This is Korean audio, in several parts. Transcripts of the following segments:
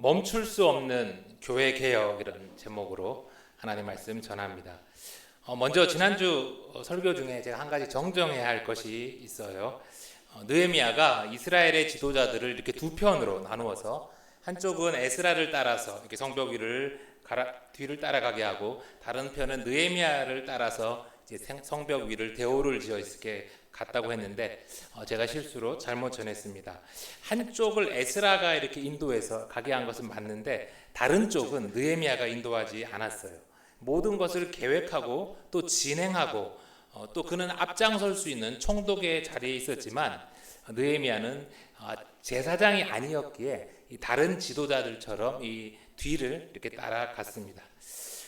멈출 수 없는 교회 개혁이라는 제목으로 하나님 말씀 전합니다. 먼저 지난주 설교 중에 제가 한 가지 정정해야 할 것이 있어요. 느헤미야가 이스라엘의 지도자들을 이렇게 두 편으로 나누어서 한쪽은 에스라를 따라서 이렇게 성벽 위를 뒤를 따라가게 하고, 다른 편은 느헤미야를 따라서 이제 성벽 위를 대오를 지어 이렇게 갔다고 했는데 제가 실수로 잘못 전했습니다. 한쪽을 에스라가 이렇게 인도해서 가게 한 것은 맞는데 다른 쪽은 느헤미야가 인도하지 않았어요. 모든 것을 계획하고 또 진행하고 또 그는 앞장설 수 있는 총독의 자리에 있었지만 느헤미야는 제사장이 아니었기에 다른 지도자들처럼 이 뒤를 이렇게 따라갔습니다.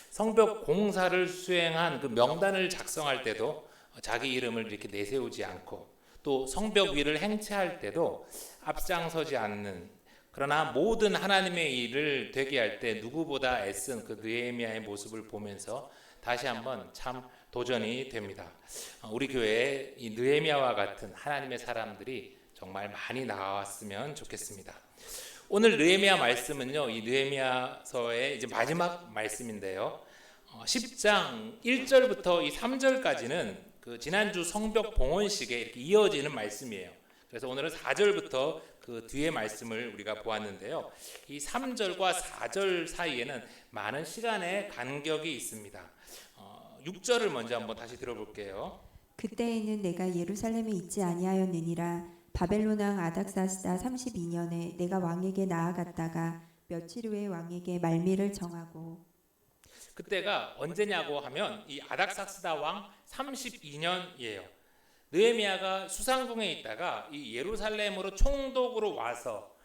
성벽 공사를 수행한 그 명단을 작성할 때도 자기 이름을 이렇게 내세우지 않고, 또 성벽 위를 행차할 때도 앞장서지 않는, 그러나 모든 하나님의 일을 되게 할 때 누구보다 애쓴 그 느헤미야의 모습을 보면서 다시 한번 참 도전이 됩니다. 우리 교회에 이 느헤미야와 같은 하나님의 사람들이 정말 많이 나왔으면 좋겠습니다. 오늘 느헤미야 말씀은요, 이 느헤미야서의 이제 마지막 말씀인데요. 10장 1절부터 이 3절까지는 그 지난주 성벽 봉헌식에 이렇게 이어지는 말씀이에요. 그래서 오늘은 4절부터 그 뒤에 말씀을 우리가 보았는데요. 이 3절과 4절 사이에는 많은 시간의 간격이 있습니다. 6절을 먼저 한번 다시 들어볼게요. 그때에는 내가 예루살렘에 있지 아니하였느니라. 바벨론 왕 아닥사스다 32년에 내가 왕에게 나아갔다가 며칠 후에 왕에게 말미를 정하고. 그때가 언제냐고 하면 이 아닥사스다 왕 32년이에요. 느헤미야가 수상궁에 있다가 이 예루살렘으로 총독으로 와서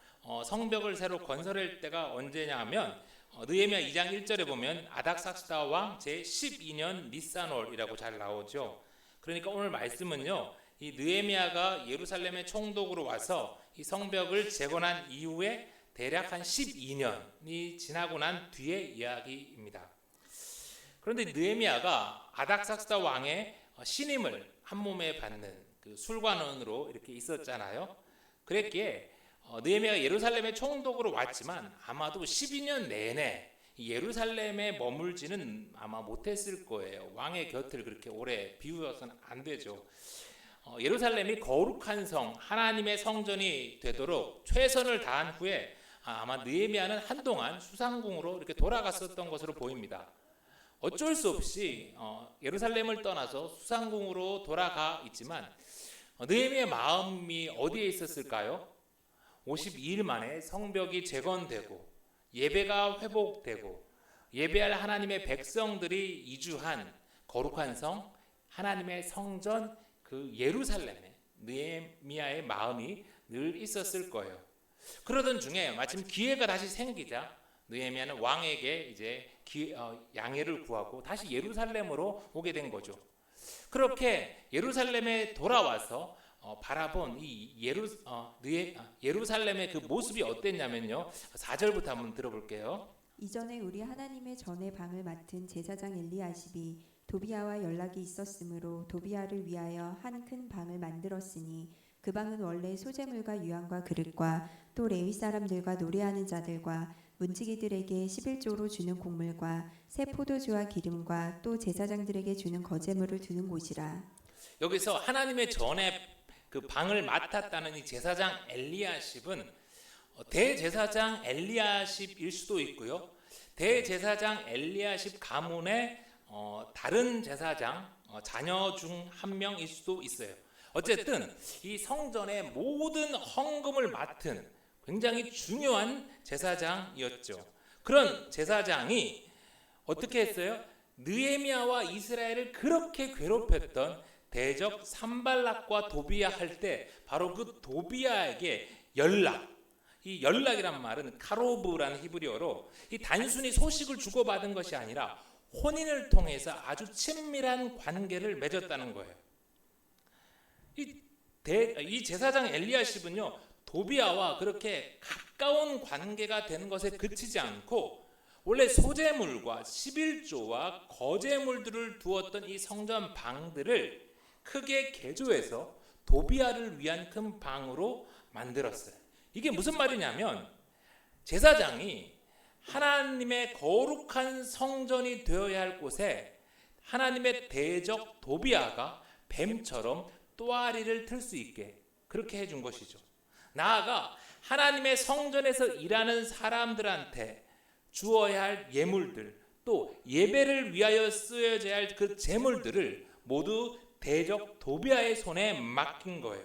성벽을 새로 건설할 때가 언제냐 하면 느헤미야 2장 1절에 보면 아닥사스다 왕 제12년 니산월이라고 잘 나오죠. 그러니까 오늘 말씀은요, 이 느헤미야가 예루살렘의 총독으로 와서 이 성벽을 재건한 이후에 대략 한 12년이 지나고 난 뒤의 이야기입니다. 그런데 느헤미야가 아닥사스다 왕의 신임을 한 몸에 받는 그 술관원으로 이렇게 있었잖아요. 그랬기에 느헤미야가 예루살렘의 총독으로 왔지만 아마도 12년 내내 예루살렘에 머물지는 아마 못했을 거예요. 왕의 곁을 그렇게 오래 비우어서는 안 되죠. 예루살렘이 거룩한 성, 하나님의 성전이 되도록 최선을 다한 후에 아마 느헤미야는 한동안 수상궁으로 이렇게 돌아갔었던 것으로 보입니다. 어쩔 수 없이 예루살렘을 떠나서 수상궁으로 돌아가 있지만 느헤미야의 마음이 어디에 있었을까요? 52일 만에 성벽이 재건되고 예배가 회복되고 예배할 하나님의 백성들이 이주한 거룩한 성, 하나님의 성전, 그 예루살렘에 느헤미야의 마음이 늘 있었을 거예요. 그러던 중에 마침 기회가 다시 생기자 느헤미야는 왕에게 이제 양해를 구하고 다시 예루살렘으로 오게 된 거죠. 그렇게 예루살렘에 돌아와서 바라본 이 예루살렘의 그 모습이 어땠냐면요, 4절부터 한번 들어볼게요. 이전에 우리 하나님의 전의 방을 맡은 제사장 엘리야십이 도비야와 연락이 있었으므로 도비야를 위하여 한 큰 방을 만들었으니 그 방은 원래 소재물과 유향과 그릇과 또 레위 사람들과 노래하는 자들과 문지기들에게 11조로 주는 곡물과 새 포도주와 기름과 또 제사장들에게 주는 거제물을 두는 곳이라. 여기서 하나님의 전에 그 방을 맡았다는 이 제사장 엘리야십은 대제사장 엘리야십일 수도 있고요, 대제사장 엘리야십 가문의 다른 제사장 자녀 중 한 명일 수도 있어요. 어쨌든 이 성전의 모든 헌금을 맡은 굉장히 중요한 제사장이었죠. 그런 제사장이 어떻게 했어요? 느헤미야와 이스라엘을 그렇게 괴롭혔던 대적 산발락과 도비야 할 때 바로 그 도비야에게 이 연락이란 말은 카로브라는 히브리어로 이 단순히 소식을 주고받은 것이 아니라 혼인을 통해서 아주 친밀한 관계를 맺었다는 거예요. 이 제사장 엘리야십은요, 도비야와 그렇게 가까운 관계가 되는 것에 그치지 않고 원래 소재물과 11조와 거제물들을 두었던 이 성전 방들을 크게 개조해서 도비야를 위한 큰 방으로 만들었어요. 이게 무슨 말이냐면 제사장이 하나님의 거룩한 성전이 되어야 할 곳에 하나님의 대적 도비아가 뱀처럼 또아리를 틀 수 있게 그렇게 해준 것이죠. 나아가 하나님의 성전에서 일하는 사람들한테 주어야 할 예물들, 또 예배를 위하여 쓰여져야 할 그 제물들을 모두 대적 도비아의 손에 맡긴 거예요.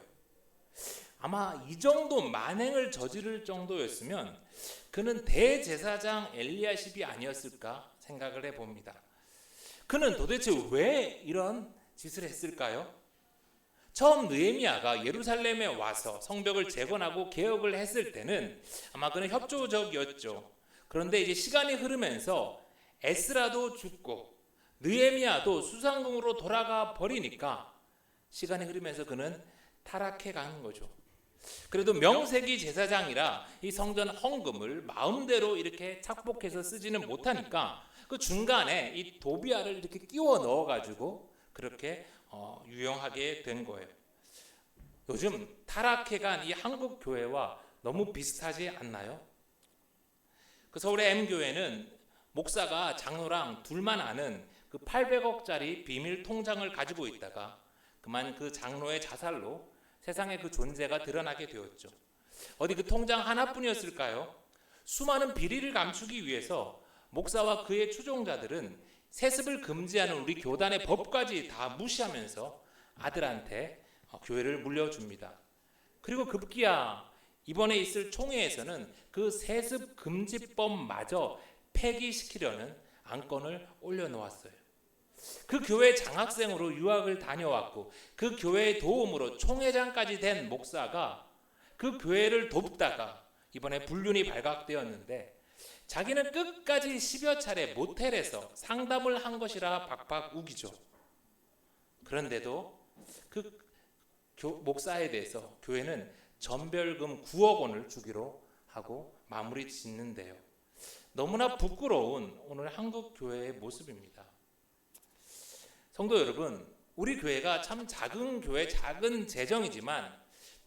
아마 이 정도 만행을 저지를 정도였으면 그는 대제사장 엘리야십이 아니었을까 생각을 해봅니다. 그는 도대체 왜 이런 짓을 했을까요? 처음 느헤미야가 예루살렘에 와서 성벽을 재건하고 개혁을 했을 때는 아마 그는 협조적이었죠. 그런데 이제 시간이 흐르면서 에스라도 죽고 느헤미야도 수상궁으로 돌아가 버리니까 시간이 흐르면서 그는 타락해 가는 거죠. 그래도 명세기 제사장이라 이 성전 헌금을 마음대로 이렇게 착복해서 쓰지는 못하니까 그 중간에 이 도비아를 이렇게 끼워 넣어가지고 그렇게 유용하게 된 거예요. 요즘 타락해간 이 한국 교회와 너무 비슷하지 않나요? 그 서울의 M교회는 목사가 장로랑 둘만 아는 그 800억짜리 비밀 통장을 가지고 있다가 그만 그 장로의 자살로 세상에 그 존재가 드러나게 되었죠. 어디 그 통장 하나뿐이었을까요? 수많은 비리를 감추기 위해서 목사와 그의 추종자들은 세습을 금지하는 우리 교단의 법까지 다 무시하면서 아들한테 교회를 물려줍니다. 그리고 급기야 이번에 있을 총회에서는 그 세습 금지법마저 폐기시키려는 안건을 올려놓았어요. 그 교회 장학생으로 유학을 다녀왔고 그 교회의 도움으로 총회장까지 된 목사가 그 교회를 돕다가 이번에 불륜이 발각되었는데 자기는 끝까지 10여 차례 모텔에서 상담을 한 것이라 박박 우기죠. 그런데도 그 목사에 대해서 교회는 전별금 9억 원을 주기로 하고 마무리 짓는데요. 너무나 부끄러운 오늘 한국 교회의 모습입니다. 성도 여러분, 우리 교회가 참 작은 교회, 작은 재정이지만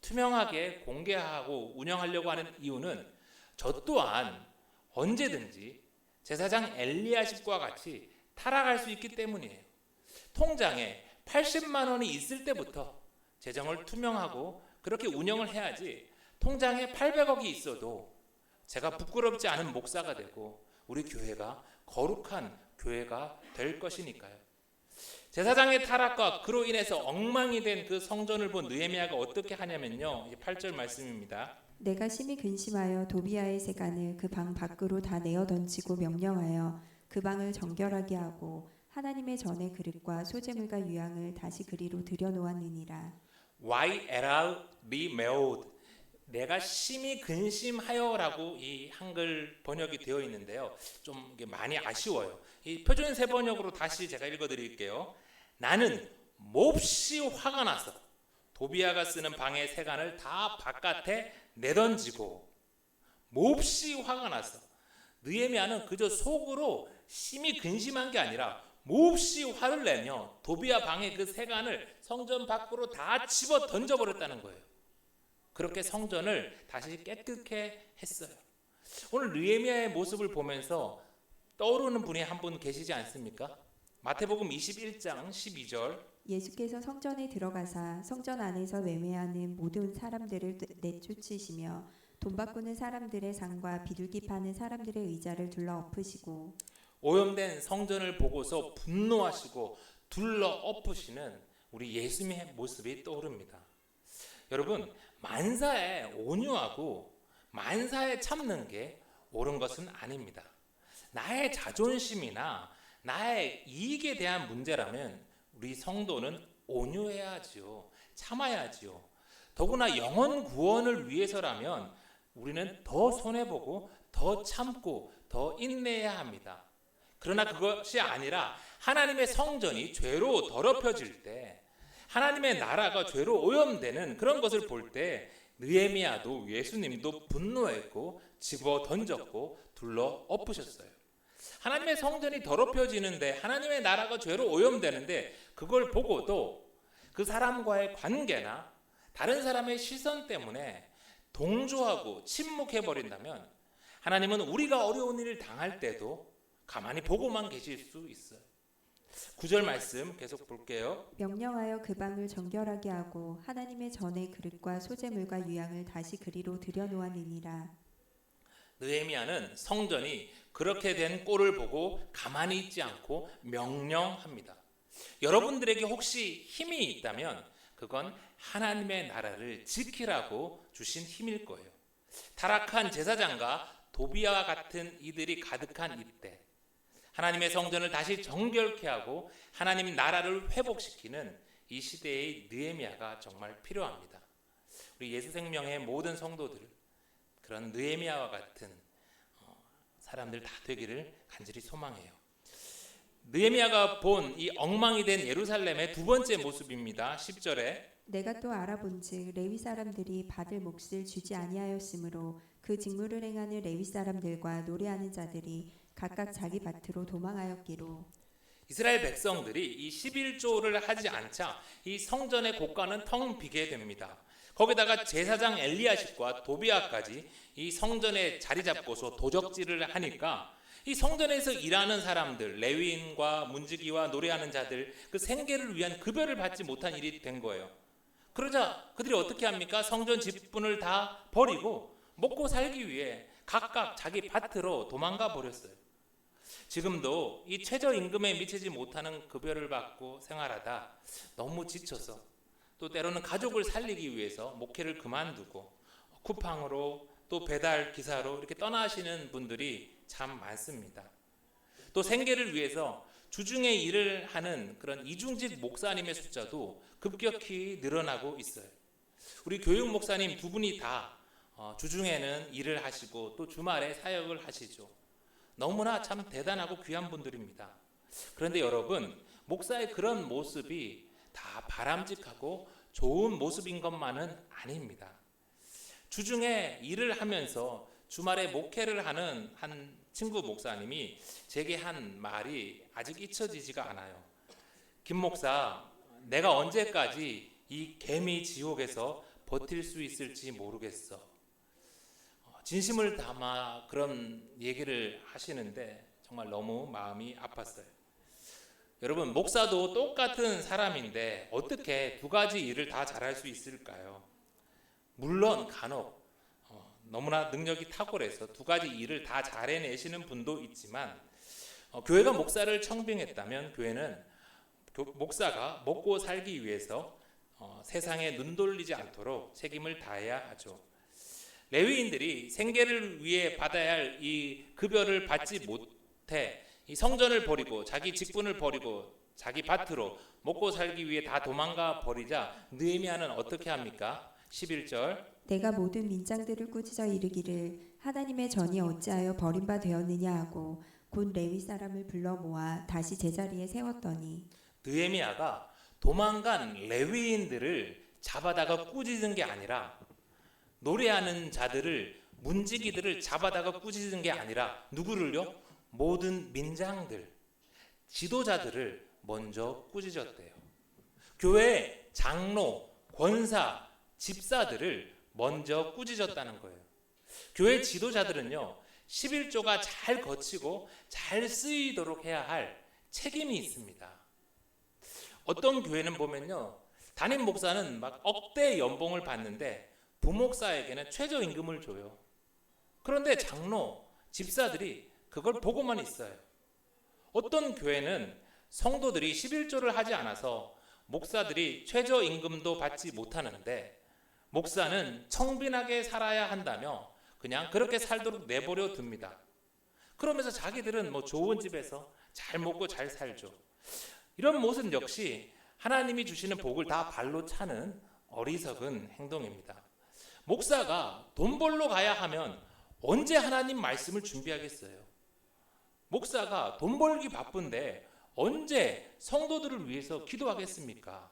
투명하게 공개하고 운영하려고 하는 이유는 저 또한 언제든지 제사장 엘리야십과 같이 타락할 수 있기 때문이에요. 통장에 80만 원이 있을 때부터 재정을 투명하고 그렇게 운영을 해야지 통장에 800억이 있어도 제가 부끄럽지 않은 목사가 되고 우리 교회가 거룩한 교회가 될 것이니까요. 제사장의 타락과 그로 인해서 엉망이 된 그 성전을 본 느헤미야가 어떻게 하냐면요. 8절 말씀입니다. 내가 심히 근심하여 도비아의 세간을 그 방 밖으로 다 내어 던지고 명령하여 그 방을 정결하게 하고 하나님의 전의 그릇과 소재물과 유향을 다시 그리로 들여놓았느니라. YLR 메오드 내가 심히 근심하여라고 이 한글 번역이 되어 있는데요. 좀 이게 많이 아쉬워요. 이 표준 세 번역으로 다시 제가 읽어드릴게요. 나는 몹시 화가 나서 도비아가 쓰는 방의 세간을 다 바깥에 내던지고 몹시 화가 나서 느헤미야는 그저 속으로 심히 근심한 게 아니라 몹시 화를 내며 도비아 방의 그 세간을 성전 밖으로 다 집어 던져버렸다는 거예요. 그렇게 성전을 다시 깨끗게 했어요. 오늘 느헤미야의 모습을 보면서 떠오르는 분이 한 분 계시지 않습니까? 마태복음 21장 12절 예수께서 성전에 들어가사 성전 안에서 매매하는 모든 사람들을 내쫓으시며 돈 바꾸는 사람들의 상과 비둘기 파는 사람들의 의자를 둘러 엎으시고 오염된 성전을 보고서 분노하시고 둘러 엎으시는 우리 예수님의 모습이 떠오릅니다. 여러분, 만사에 온유하고 만사에 참는 게 옳은 것은 아닙니다. 나의 자존심이나 나의 이익에 대한 문제라면 우리 성도는 온유해야지요. 참아야지요. 더구나 영혼 구원을 위해서라면 우리는 더 손해보고 더 참고 더 인내해야 합니다. 그러나 그것이 아니라 하나님의 성전이 죄로 더럽혀질 때, 하나님의 나라가 죄로 오염되는 그런 것을 볼 때 느헤미야도 예수님도 분노했고 집어 던졌고 둘러 엎으셨어요. 하나님의 성전이 더럽혀지는데, 하나님의 나라가 죄로 오염되는데 그걸 보고도 그 사람과의 관계나 다른 사람의 시선 때문에 동조하고 침묵해 버린다면 하나님은 우리가 어려운 일을 당할 때도 가만히 보고만 계실 수 있어요. 9절 말씀 계속 볼게요. 명령하여 그 방을 정결하게 하고 하나님의 전의 그릇과 소재물과 유향을 다시 그리로 들여놓았느니라. 느헤미야는 성전이 그렇게 된 꼴을 보고 가만히 있지 않고 명령합니다. 여러분들에게 혹시 힘이 있다면 그건 하나님의 나라를 지키라고 주신 힘일 거예요. 타락한 제사장과 도비아와 같은 이들이 가득한 이때 하나님의 성전을 다시 정결케 하고 하나님 나라를 회복시키는 이 시대의 느헤미야가 정말 필요합니다. 우리 예수생명의 모든 성도들 그런 느헤미야와 같은 사람들 다 되기를 간절히 소망해요. 느헤미야가 본 이 엉망이 된 예루살렘의 두 번째 모습입니다. 10절에 내가 또 알아본즉 레위 사람들이 받을 몫을 주지 아니하였으므로 그 직무를 행하는 레위 사람들과 노래하는 자들이 각각 자기 밭으로 도망하였기로. 이스라엘 백성들이 이 11조를 하지 않자 이 성전의 곳간은 텅 비게 됩니다. 거기다가 제사장 엘리야십과 도비아까지 이 성전에 자리 잡고서 도적질을 하니까 이 성전에서 일하는 사람들, 레위인과 문지기와 노래하는 자들 그 생계를 위한 급여를 받지 못한 일이 된 거예요. 그러자 그들이 어떻게 합니까? 성전 직분을 다 버리고 먹고 살기 위해 각각 자기 밭으로 도망가 버렸어요. 지금도 이 최저임금에 미치지 못하는 급여를 받고 생활하다 너무 지쳐서 또 때로는 가족을 살리기 위해서 목회를 그만두고 쿠팡으로 또 배달 기사로 이렇게 떠나시는 분들이 참 많습니다. 또 생계를 위해서 주중에 일을 하는 그런 이중직 목사님의 숫자도 급격히 늘어나고 있어요. 우리 교육 목사님 두 분이 다 주중에는 일을 하시고 또 주말에 사역을 하시죠. 너무나 참 대단하고 귀한 분들입니다. 그런데 여러분, 목사의 그런 모습이 다 바람직하고 좋은 모습인 것만은 아닙니다. 주중에 일을 하면서 주말에 목회를 하는 한 친구 목사님이 제게 한 말이 아직 잊혀지지가 않아요. 김 목사, 내가 언제까지 이 개미 지옥에서 버틸 수 있을지 모르겠어. 진심을 담아 그런 얘기를 하시는데 정말 너무 마음이 아팠어요. 여러분, 목사도 똑같은 사람인데 어떻게 두 가지 일을 다 잘할 수 있을까요? 물론 간혹 너무나 능력이 탁월해서 두 가지 일을 다 잘 해내시는 분도 있지만 교회가 목사를 청빙했다면 교회는 목사가 먹고 살기 위해서 세상에 눈 돌리지 않도록 책임을 다해야 하죠. 레위인들이 생계를 위해 받아야 할 이 급여를 받지 못해 이 성전을 버리고 자기 직분을 버리고 자기 밭으로 먹고 살기 위해 다 도망가 버리자 느헤미야는 어떻게 합니까? 11절 내가 모든 민장들을 꾸짖어 이르기를 하나님의 전이 어찌하여 버림바 되었느냐 하고 곧 레위 사람을 불러 모아 다시 제자리에 세웠더니. 느헤미야가 도망간 레위인들을 잡아다가 꾸짖은 게 아니라 노래하는 자들을 문지기들을 잡아다가 꾸짖은 게 아니라 누구를요? 모든 민장들, 지도자들을 먼저 꾸짖었대요. 교회 장로, 권사, 집사들을 먼저 꾸짖었다는 거예요. 교회 지도자들은요 11조가 잘 거치고 잘 쓰이도록 해야 할 책임이 있습니다. 어떤 교회는 보면요 담임 목사는 막 억대 연봉을 받는데 부목사에게는 최저임금을 줘요. 그런데 장로, 집사들이 그걸 보고만 있어요. 어떤 교회는 성도들이 11조를 하지 않아서 목사들이 최저임금도 받지 못하는데 목사는 청빈하게 살아야 한다며 그냥 그렇게 살도록 내버려 둡니다. 그러면서 자기들은 뭐 좋은 집에서 잘 먹고 잘 살죠. 이런 모습 역시 하나님이 주시는 복을 다 발로 차는 어리석은 행동입니다. 목사가 돈 벌러 가야 하면 언제 하나님 말씀을 준비하겠어요? 목사가 돈 벌기 바쁜데 언제 성도들을 위해서 기도하겠습니까?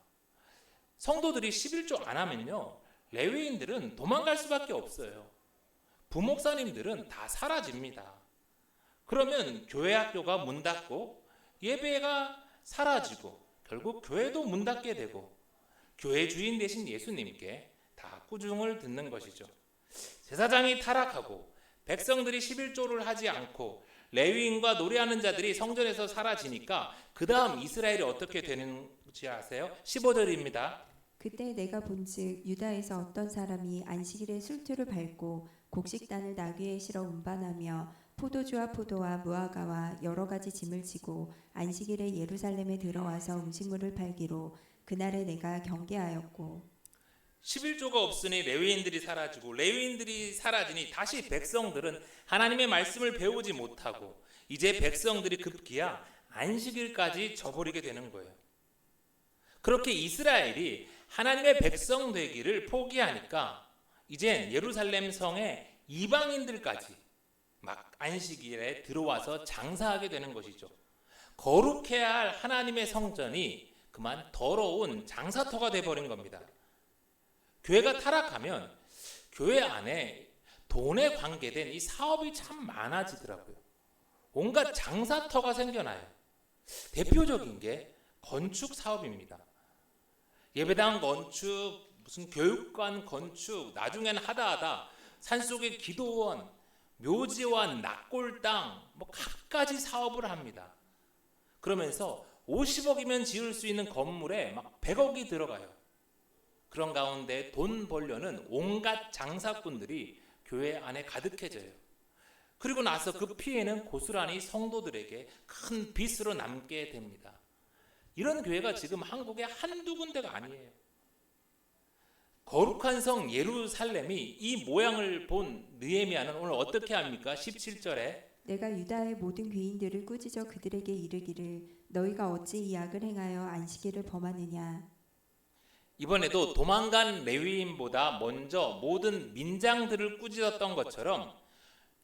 성도들이 11조 안 하면요 레위인들은 도망갈 수밖에 없어요. 부목사님들은 다 사라집니다. 그러면 교회 학교가 문 닫고 예배가 사라지고 결국 교회도 문 닫게 되고 교회 주인 되신 예수님께 다 꾸중을 듣는 것이죠. 제사장이 타락하고 백성들이 11조를 하지 않고 레위인과 노래하는 자들이 성전에서 사라지니까 그 다음 이스라엘이 어떻게 되는지 아세요? 15절입니다. 그때 내가 본즉 유다에서 어떤 사람이 안식일에 술투를 밟고 곡식단을 나귀에 실어 운반하며 포도주와 포도와 무화과와 여러 가지 짐을 지고 안식일에 예루살렘에 들어와서 음식물을 팔기로 그날에 내가 경계하였고 11조가 없으니 레위인들이 사라지고 레위인들이 사라지니 다시 백성들은 하나님의 말씀을 배우지 못하고 이제 백성들이 급기야 안식일까지 저버리게 되는 거예요. 그렇게 이스라엘이 하나님의 백성 되기를 포기하니까 이젠 예루살렘 성에 이방인들까지 막 안식일에 들어와서 장사하게 되는 것이죠. 거룩해야 할 하나님의 성전이 그만 더러운 장사터가 되어버린 겁니다. 교회가 타락하면 교회 안에 돈에 관계된 이 사업이 참 많아지더라고요. 온갖 장사터가 생겨나요. 대표적인 게 건축 사업입니다. 예배당 건축, 무슨 교육관 건축, 나중에는 하다 산속의 기도원, 묘지와 낙골 땅, 뭐 갖가지 사업을 합니다. 그러면서 50억이면 지을 수 있는 건물에 막 100억이 들어가요. 그런 가운데 돈 벌려는 온갖 장사꾼들이 교회 안에 가득해져요. 그리고 나서 그 피해는 고스란히 성도들에게 큰 빚으로 남게 됩니다. 이런 교회가 지금 한국에 한두 군데가 아니에요. 거룩한 성 예루살렘이 이 모양을 본 느헤미야는 오늘 어떻게 합니까? 17절에 내가 유다의 모든 귀인들을 꾸짖어 그들에게 이르기를 너희가 어찌 이 악을 행하여 안식일을 범하느냐. 이번에도 도망간 레위인보다 먼저 모든 민장들을 꾸짖었던 것처럼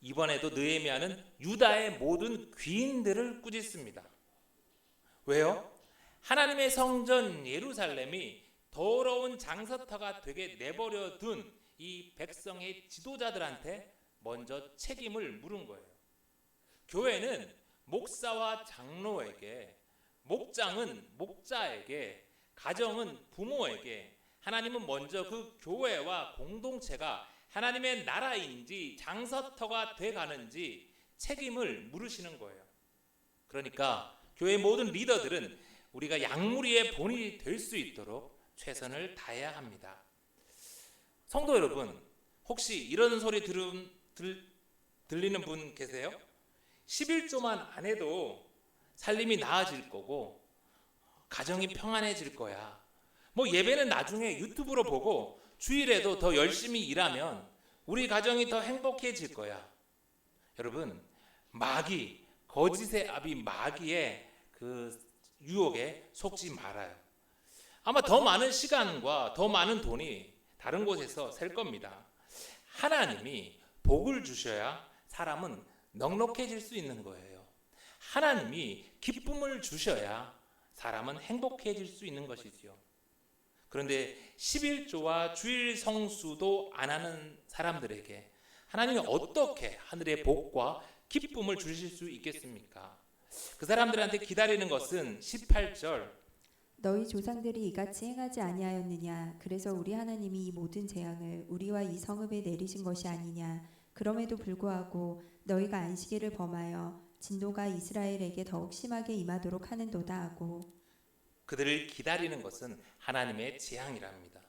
이번에도 느헤미야는 유다의 모든 귀인들을 꾸짖습니다. 왜요? 하나님의 성전 예루살렘이 더러운 장사터가 되게 내버려 둔 이 백성의 지도자들한테 먼저 책임을 물은 거예요. 교회는 목사와 장로에게, 목장은 목자에게, 가정은 부모에게, 하나님은 먼저 그 교회와 공동체가 하나님의 나라인지 장사터가 돼가는지 책임을 물으시는 거예요. 그러니까 교회 모든 리더들은 우리가 양무리의 본이 될 수 있도록 최선을 다해야 합니다. 성도 여러분, 혹시 이런 소리 들리는 분 계세요? 11조만 안 해도 살림이 나아질 거고 가정이 평안해질 거야. 뭐 예배는 나중에 유튜브로 보고 주일에도 더 열심히 일하면 우리 가정이 더 행복해질 거야. 여러분, 마귀, 거짓의 아비 마귀의 그 유혹에 속지 말아요. 아마 더 많은 시간과 더 많은 돈이 다른 곳에서 셀 겁니다. 하나님이 복을 주셔야 사람은 넉넉해질 수 있는 거예요. 하나님이 기쁨을 주셔야 사람은 행복해질 수 있는 것이지요. 그런데 11조와 주일 성수도 안 하는 사람들에게 하나님이 어떻게 하늘의 복과 기쁨을 주실 수 있겠습니까? 그 사람들한테 기다리는 것은 18절 너희 조상들이 이같이 행하지 아니하였느냐. 그래서 우리 하나님이 이 모든 재앙을 우리와 이 성읍에 내리신 것이 아니냐. 그럼에도 불구하고 너희가 안식일을 범하여 진노가 이스라엘에게 더욱 심하게 임하도록 하는도다 하고 그들을 기다리는 것은 하나님의 재앙이랍니다.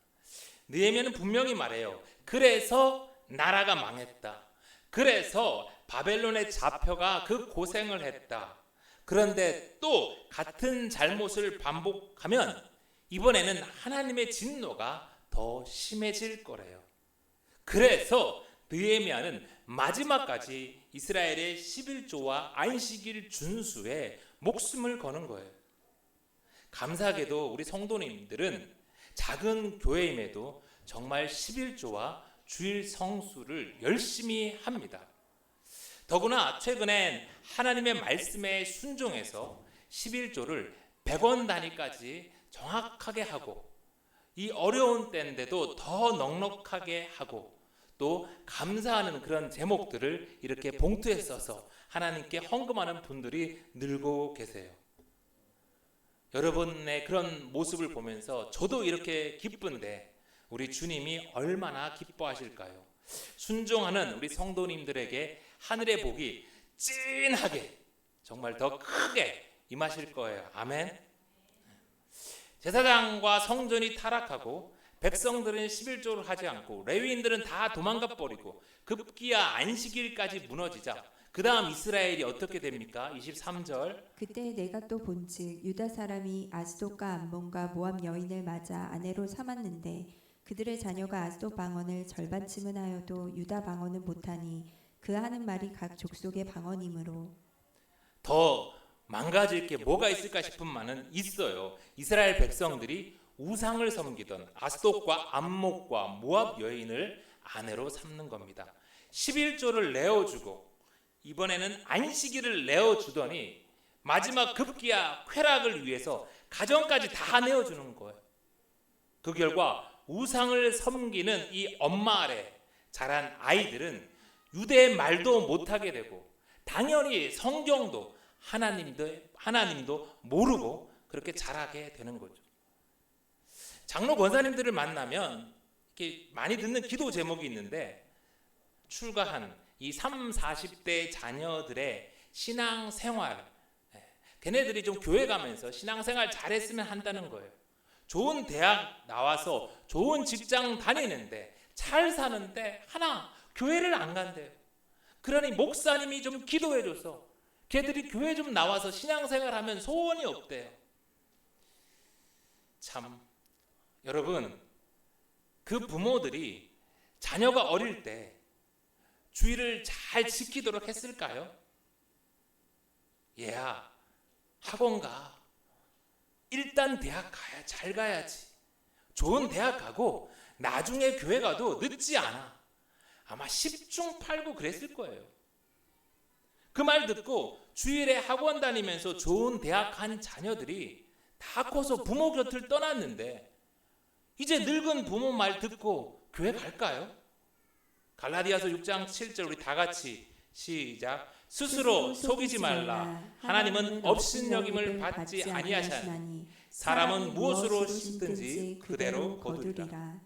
느헤미야는 분명히 말해요. 그래서 나라가 망했다. 그래서 바벨론에 잡혀가 그 고생을 했다. 그런데 또 같은 잘못을 반복하면 이번에는 하나님의 진노가 더 심해질 거래요. 그래서 느헤미야는 마지막까지 이스라엘의 11조와 안식일 준수에 목숨을 거는 거예요. 감사하게도 우리 성도님들은 작은 교회임에도 정말 11조와 주일 성수를 열심히 합니다. 더구나 최근엔 하나님의 말씀에 순종해서 11조를 100원 단위까지 정확하게 하고 이 어려운 때인데도 더 넉넉하게 하고 또 감사하는 그런 제목들을 이렇게 봉투에 써서 하나님께 헌금하는 분들이 늘고 계세요. 여러분의 그런 모습을 보면서 저도 이렇게 기쁜데 우리 주님이 얼마나 기뻐하실까요? 순종하는 우리 성도님들에게 하늘의 복이 찐하게 정말 더 크게 임하실 거예요. 아멘. 제사장과 성전이 타락하고 백성들은 11조를 하지 않고 레위인들은 다 도망가 버리고 급기야 안식일까지 무너지자 그 다음 이스라엘이 어떻게 됩니까? 23절. 그때 내가 또 본즉 유다 사람이 아스돗과 암몬과 모압 여인을 맞아 아내로 삼았는데 그들의 자녀가 아스돗 방언을 절반쯤은 하여도 유다 방언은 못하니 그 하는 말이 각 족속의 방언이므로. 더 망가질 게 뭐가 있을까 싶은 말은 있어요. 이스라엘 백성들이 우상을 섬기던 아스돗과 암몬과 모압 여인을 아내로 삼는 겁니다. 11조를 내어주고 이번에는 안식일을 내어주더니 마지막 급기야 쾌락을 위해서 가정까지 다 내어주는 거예요. 그 결과 우상을 섬기는 이 엄마 아래 자란 아이들은 유대의 말도 못하게 되고 당연히 성경도 하나님도 모르고 그렇게 자라게 되는 거죠. 장로 권사님들을 만나면 이렇게 많이 듣는 기도 제목이 있는데 출가한 이 30, 40대 자녀들의 신앙생활, 걔네들이 좀 교회 가면서 신앙생활 잘했으면 한다는 거예요. 좋은 대학 나와서 좋은 직장 다니는데 잘 사는데 하나 교회를 안 간대요. 그러니 목사님이 좀 기도해줘서 걔들이 교회 좀 나와서 신앙생활하면 소원이 없대요. 참 여러분, 그 부모들이 자녀가 어릴 때 주의를 잘 지키도록 했을까요? 얘야 학원 가. 일단 대학 가야 잘 가야지. 좋은 대학 가고 나중에 교회 가도 늦지 않아. 아마 10중 8구 그랬을 거예요. 그 말 듣고 주일에 학원 다니면서 좋은 대학 간 자녀들이 다 커서 부모 곁을 떠났는데 이제 늙은 부모 말 듣고 교회 갈까요? 갈라디아서 6장 7절 우리 다 같이 시작. 스스로 속이지 말라. 하나님은 업신여김을 받지 아니하시나니 사람은 무엇으로 심든지 그대로 거두리라.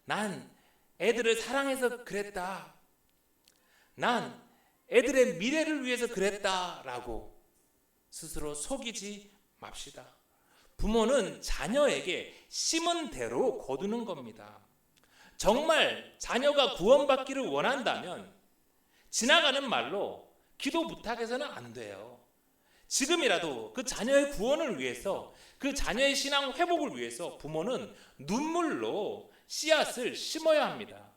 난 애들을 사랑해서 그랬다. 난 애들의 미래를 위해서 그랬다라고 스스로 속이지 맙시다. 부모는 자녀에게 심은 대로 거두는 겁니다. 정말 자녀가 구원받기를 원한다면 지나가는 말로 기도 부탁해서는 안 돼요. 지금이라도 그 자녀의 구원을 위해서, 그 자녀의 신앙 회복을 위해서 부모는 눈물로 씨앗을 심어야 합니다.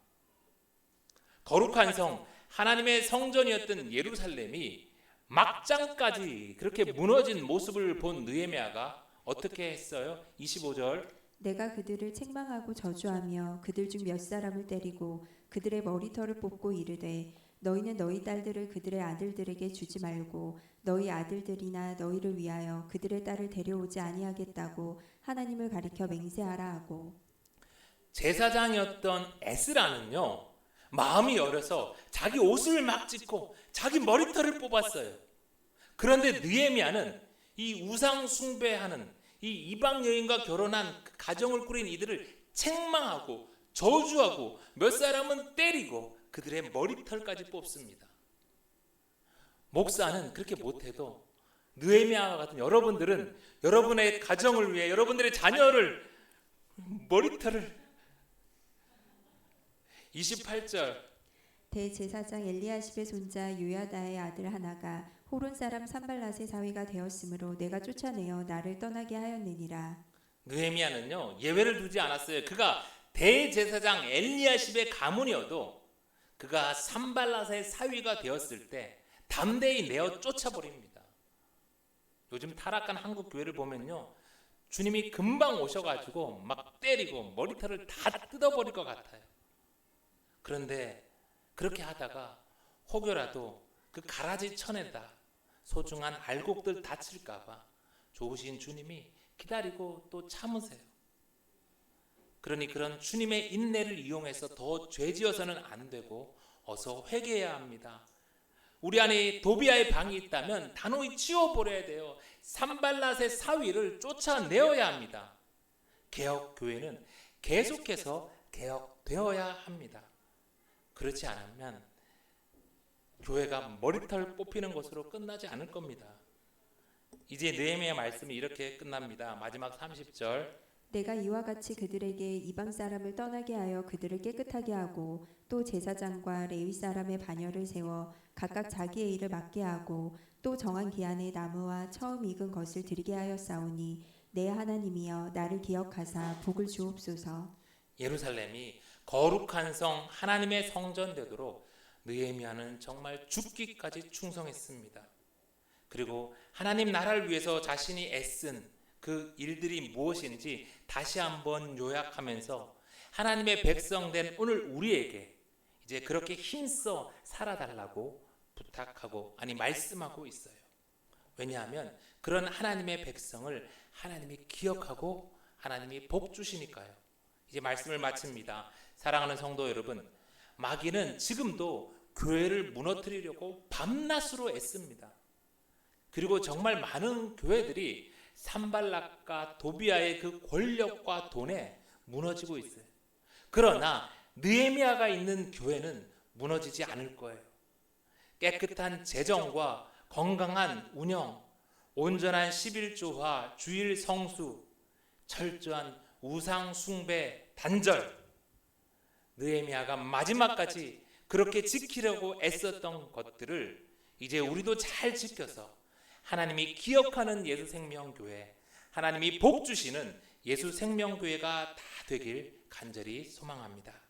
거룩한 성, 하나님의 성전이었던 예루살렘이 막장까지 그렇게 무너진 모습을 본 느헤미야가 어떻게 했어요? 25절. 내가 그들을 책망하고 저주하며 그들 중 몇 사람을 때리고 그들의 머리털을 뽑고 이르되 너희는 너희 딸들을 그들의 아들들에게 주지 말고 너희 아들들이나 너희를 위하여 그들의 딸을 데려오지 아니하겠다고 하나님을 가리켜 맹세하라 하고. 제사장이었던 에스라는요, 마음이 어려서 자기 옷을 막 찢고 자기 머리털을 뽑았어요. 그런데 느헤미야는 이 우상 숭배하는 이 이방 여인과 결혼한 가정을 꾸린 이들을 책망하고 저주하고 몇 사람은 때리고 그들의 머리털까지 뽑습니다. 목사는 그렇게 못해도 느헤미야와 같은 여러분들은 여러분의 가정을 위해 여러분들의 자녀를 머리털을 28절 대제사장 엘리야십의 손자 요야다의 아들 하나가 호론 사람 산발랏의 사위가 되었으므로 내가 쫓아내어 나를 떠나게 하였느니라. 느헤미야는요 예외를 두지 않았어요. 그가 대제사장 엘리야십의 가문이어도 그가 산발랏의 사위가 되었을 때 담대히 내어 쫓아버립니다. 요즘 타락한 한국 교회를 보면요 주님이 금방 오셔가지고 막 때리고 머리털을 다 뜯어버릴 것 같아요. 그런데 그렇게 하다가 혹여라도 그 가라지 천에다 소중한 알곡들 다칠까봐 좋으신 주님이 기다리고 또 참으세요. 그러니 그런 주님의 인내를 이용해서 더 죄지어서는 안 되고 어서 회개해야 합니다. 우리 안에 도비아의 방이 있다면 단호히 치워버려야 돼요. 산발랏의 사위를 쫓아내어야 합니다. 개혁교회는 계속해서 개혁되어야 합니다. 그렇지 않으면 교회가 머리털 뽑히는 것으로 끝나지 않을 겁니다. 이제 느헤미야 말씀이 이렇게 끝납니다. 마지막 30절. 내가 이와 같이 그들에게 이방 사람을 떠나게 하여 그들을 깨끗하게 하고 또 제사장과 레위 사람의 반열을 세워 각각 자기의 일을 맡게 하고 또 정한 기한에 나무와 처음 익은 것을 드리게 하였사오니 내 하나님이여 나를 기억하사 복을 주옵소서. 예루살렘이 거룩한 성 하나님의 성전 되도록 느헤미야는 정말 죽기까지 충성했습니다. 그리고 하나님 나라를 위해서 자신이 애쓴 그 일들이 무엇인지 다시 한번 요약하면서 하나님의 백성된 오늘 우리에게 이제 그렇게 힘써 살아달라고 부탁하고 말씀하고 있어요. 왜냐하면 그런 하나님의 백성을 하나님이 기억하고 하나님이 복 주시니까요. 이제 말씀을 마칩니다. 사랑하는 성도 여러분, 마귀는 지금도 교회를 무너뜨리려고 밤낮으로 애씁니다. 그리고 정말 많은 교회들이 산발락과 도비아의 그 권력과 돈에 무너지고 있어요. 그러나 느헤미야가 있는 교회는 무너지지 않을 거예요. 깨끗한 재정과 건강한 운영, 온전한 11조와 주일 성수, 철저한 우상 숭배 단절, 느헤미야가 마지막까지 그렇게 지키려고 애썼던 것들을 이제 우리도 잘 지켜서 하나님이 기억하는 예수생명교회, 하나님이 복 주시는 예수생명교회가 다 되길 간절히 소망합니다.